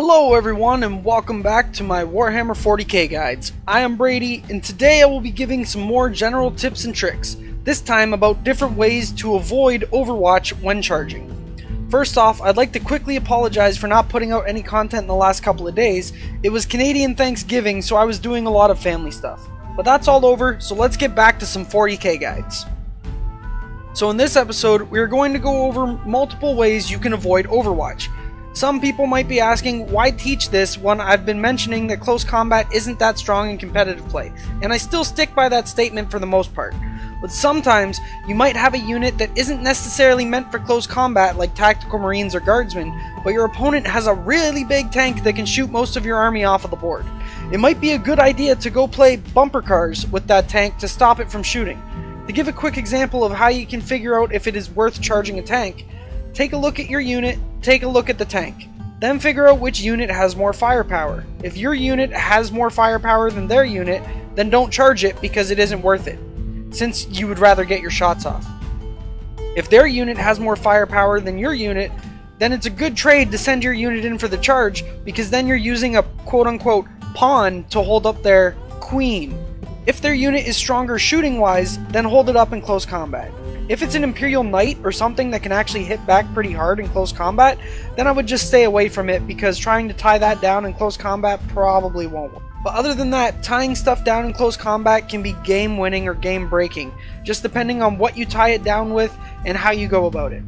Hello everyone and welcome back to my Warhammer 40k guides. I am Brady and today I will be giving some more general tips and tricks, this time about different ways to avoid Overwatch when charging. First off, I'd like to quickly apologize for not putting out any content in the last couple of days. It was Canadian Thanksgiving, so I was doing a lot of family stuff. But that's all over, so let's get back to some 40k guides. So in this episode, we are going to go over multiple ways you can avoid Overwatch. Some people might be asking, why teach this when I've been mentioning that close combat isn't that strong in competitive play, and I still stick by that statement for the most part. But sometimes, you might have a unit that isn't necessarily meant for close combat like tactical marines or guardsmen, but your opponent has a really big tank that can shoot most of your army off of the board. It might be a good idea to go play bumper cars with that tank to stop it from shooting. To give a quick example of how you can figure out if it is worth charging a tank, take a look at your unit, take a look at the tank. Then figure out which unit has more firepower. If your unit has more firepower than their unit, then don't charge it because it isn't worth it, since you would rather get your shots off. If their unit has more firepower than your unit, then it's a good trade to send your unit in for the charge, because then you're using a quote-unquote pawn to hold up their queen. If their unit is stronger shooting-wise, then hold it up in close combat. If it's an Imperial Knight or something that can actually hit back pretty hard in close combat, then I would just stay away from it because trying to tie that down in close combat probably won't work. But other than that, tying stuff down in close combat can be game winning or game breaking, just depending on what you tie it down with and how you go about it.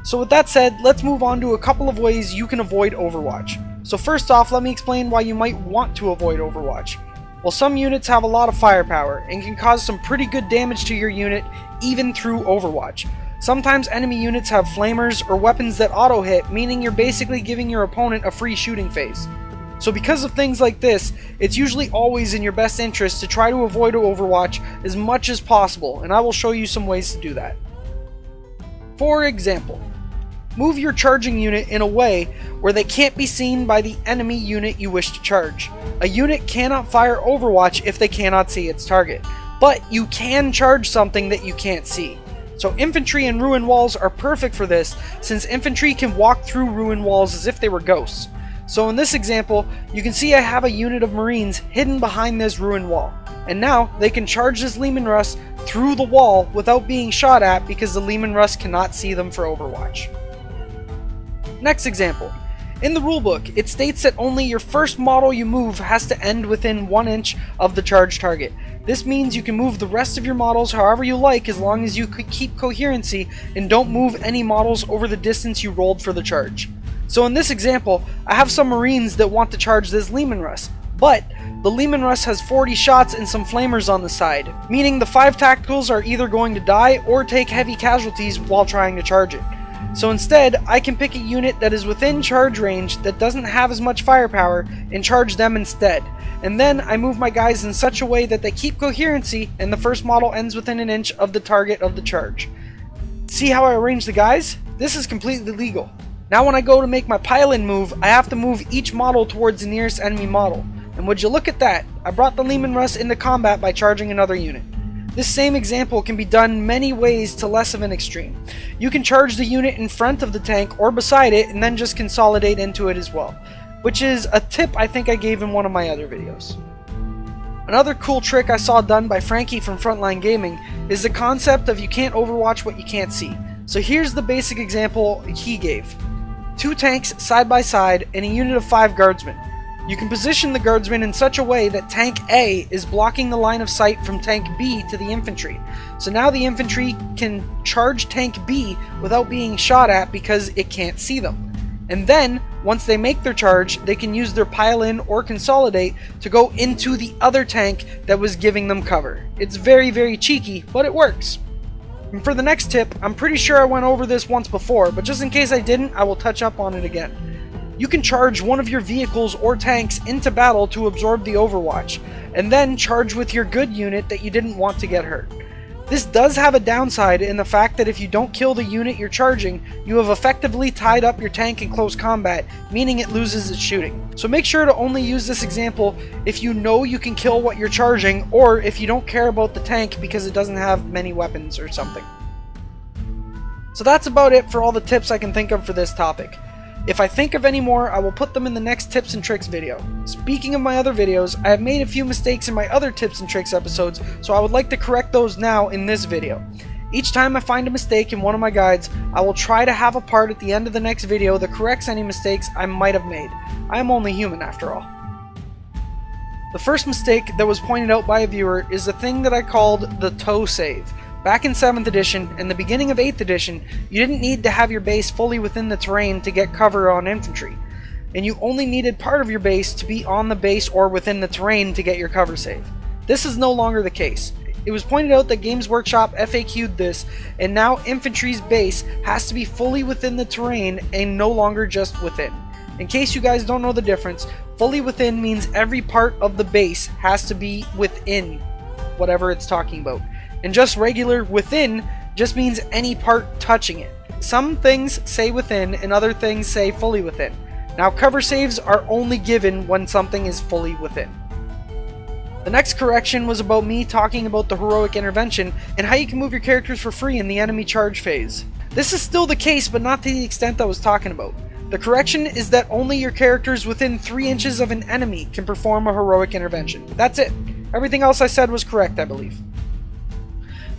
So with that said, let's move on to a couple of ways you can avoid Overwatch. So first off, let me explain why you might want to avoid Overwatch. Well, some units have a lot of firepower and can cause some pretty good damage to your unit even through Overwatch. Sometimes enemy units have flamers or weapons that auto-hit, meaning you're basically giving your opponent a free shooting phase. So because of things like this, it's usually always in your best interest to try to avoid Overwatch as much as possible, and I will show you some ways to do that. For example, move your charging unit in a way where they can't be seen by the enemy unit you wish to charge. A unit cannot fire Overwatch if they cannot see its target, but you can charge something that you can't see. So infantry and ruin walls are perfect for this, since infantry can walk through ruin walls as if they were ghosts. So in this example, you can see I have a unit of marines hidden behind this ruin wall, and now they can charge this Leman Russ through the wall without being shot at because the Leman Russ cannot see them for Overwatch. Next example. In the rulebook, it states that only your first model you move has to end within 1 inch of the charge target. This means you can move the rest of your models however you like as long as you keep coherency and don't move any models over the distance you rolled for the charge. So in this example, I have some marines that want to charge this Leman Russ, but the Leman Russ has 40 shots and some flamers on the side, meaning the 5 tacticals are either going to die or take heavy casualties while trying to charge it. So instead, I can pick a unit that is within charge range that doesn't have as much firepower and charge them instead. And then I move my guys in such a way that they keep coherency and the first model ends within 1 inch of the target of the charge. See how I arrange the guys? This is completely legal. Now when I go to make my pile-in move, I have to move each model towards the nearest enemy model. And would you look at that, I brought the Leman Russ into combat by charging another unit. This same example can be done many ways to less of an extreme. You can charge the unit in front of the tank or beside it and then just consolidate into it as well, which is a tip I think I gave in one of my other videos. Another cool trick I saw done by Frankie from Frontline Gaming is the concept of you can't overwatch what you can't see. So here's the basic example he gave. 2 tanks side by side and a unit of 5 guardsmen. You can position the guardsmen in such a way that tank A is blocking the line of sight from tank B to the infantry. So now the infantry can charge tank B without being shot at because it can't see them. And then, once they make their charge, they can use their pile-in or consolidate to go into the other tank that was giving them cover. It's very, very cheeky, but it works. And for the next tip, I'm pretty sure I went over this once before, but just in case I didn't, I will touch up on it again. You can charge one of your vehicles or tanks into battle to absorb the Overwatch, and then charge with your good unit that you didn't want to get hurt. This does have a downside in the fact that if you don't kill the unit you're charging, you have effectively tied up your tank in close combat, meaning it loses its shooting. So make sure to only use this example if you know you can kill what you're charging, or if you don't care about the tank because it doesn't have many weapons or something. So that's about it for all the tips I can think of for this topic. If I think of any more, I will put them in the next tips and tricks video. Speaking of my other videos, I have made a few mistakes in my other tips and tricks episodes, so I would like to correct those now in this video. Each time I find a mistake in one of my guides, I will try to have a part at the end of the next video that corrects any mistakes I might have made. I am only human after all. The first mistake that was pointed out by a viewer is the thing that I called the toe save. Back in 7th edition and the beginning of 8th edition, you didn't need to have your base fully within the terrain to get cover on infantry, and you only needed part of your base to be on the base or within the terrain to get your cover save. This is no longer the case. It was pointed out that Games Workshop FAQ'd this, and now infantry's base has to be fully within the terrain and no longer just within. In case you guys don't know the difference, fully within means every part of the base has to be within whatever it's talking about. And just regular within just means any part touching it. Some things say within and other things say fully within. Now cover saves are only given when something is fully within. The next correction was about me talking about the heroic intervention and how you can move your characters for free in the enemy charge phase. This is still the case, but not to the extent I was talking about. The correction is that only your characters within 3 inches of an enemy can perform a heroic intervention. That's it. Everything else I said was correct, I believe.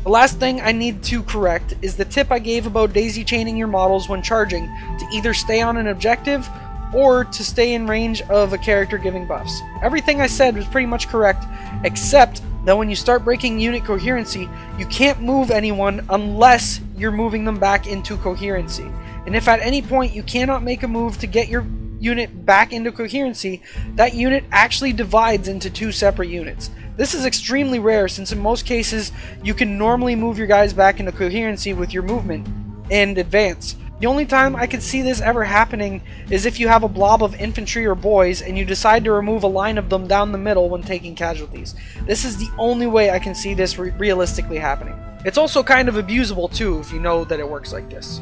The last thing I need to correct is the tip I gave about daisy chaining your models when charging to either stay on an objective or to stay in range of a character giving buffs. Everything I said was pretty much correct, except that when you start breaking unit coherency, you can't move anyone unless you're moving them back into coherency. And if at any point you cannot make a move to get your unit back into coherency, that unit actually divides into 2 separate units. This is extremely rare, since in most cases you can normally move your guys back into coherency with your movement and advance. The only time I could see this ever happening is if you have a blob of infantry or boys and you decide to remove a line of them down the middle when taking casualties. This is the only way I can see this realistically happening. It's also kind of abusable too if you know that it works like this.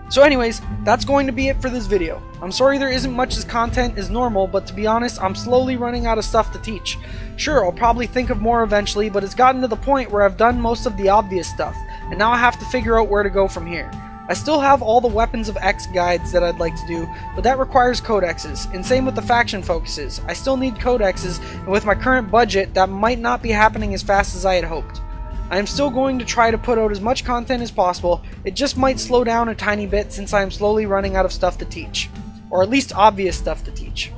So anyways, that's going to be it for this video. I'm sorry there isn't much as content as normal, but to be honest, I'm slowly running out of stuff to teach. Sure, I'll probably think of more eventually, but it's gotten to the point where I've done most of the obvious stuff, and now I have to figure out where to go from here. I still have all the Weapons of X guides that I'd like to do, but that requires codexes, and same with the faction focuses. I still need codexes, and with my current budget, that might not be happening as fast as I had hoped. I am still going to try to put out as much content as possible. It just might slow down a tiny bit since I am slowly running out of stuff to teach. Or at least obvious stuff to teach.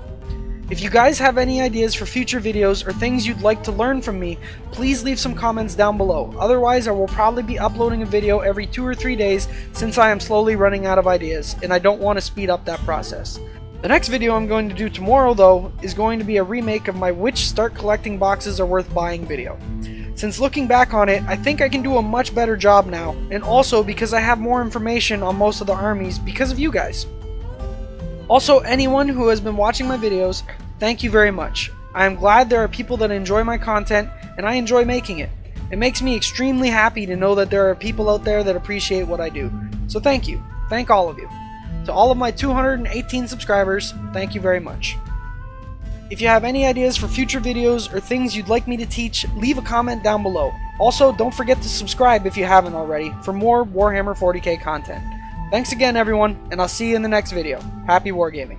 If you guys have any ideas for future videos or things you'd like to learn from me, please leave some comments down below. Otherwise, I will probably be uploading a video every 2 or 3 days since I am slowly running out of ideas, and I don't want to speed up that process. The next video I'm going to do tomorrow, though, is going to be a remake of my which start collecting boxes are worth buying video. Since looking back on it, I think I can do a much better job now, and also because I have more information on most of the armies because of you guys. Also, anyone who has been watching my videos, thank you very much. I am glad there are people that enjoy my content, and I enjoy making it. It makes me extremely happy to know that there are people out there that appreciate what I do. So thank you. Thank all of you. To all of my 218 subscribers, thank you very much. If you have any ideas for future videos or things you'd like me to teach, leave a comment down below. Also, don't forget to subscribe if you haven't already for more Warhammer 40k content. Thanks again everyone, and I'll see you in the next video. Happy wargaming.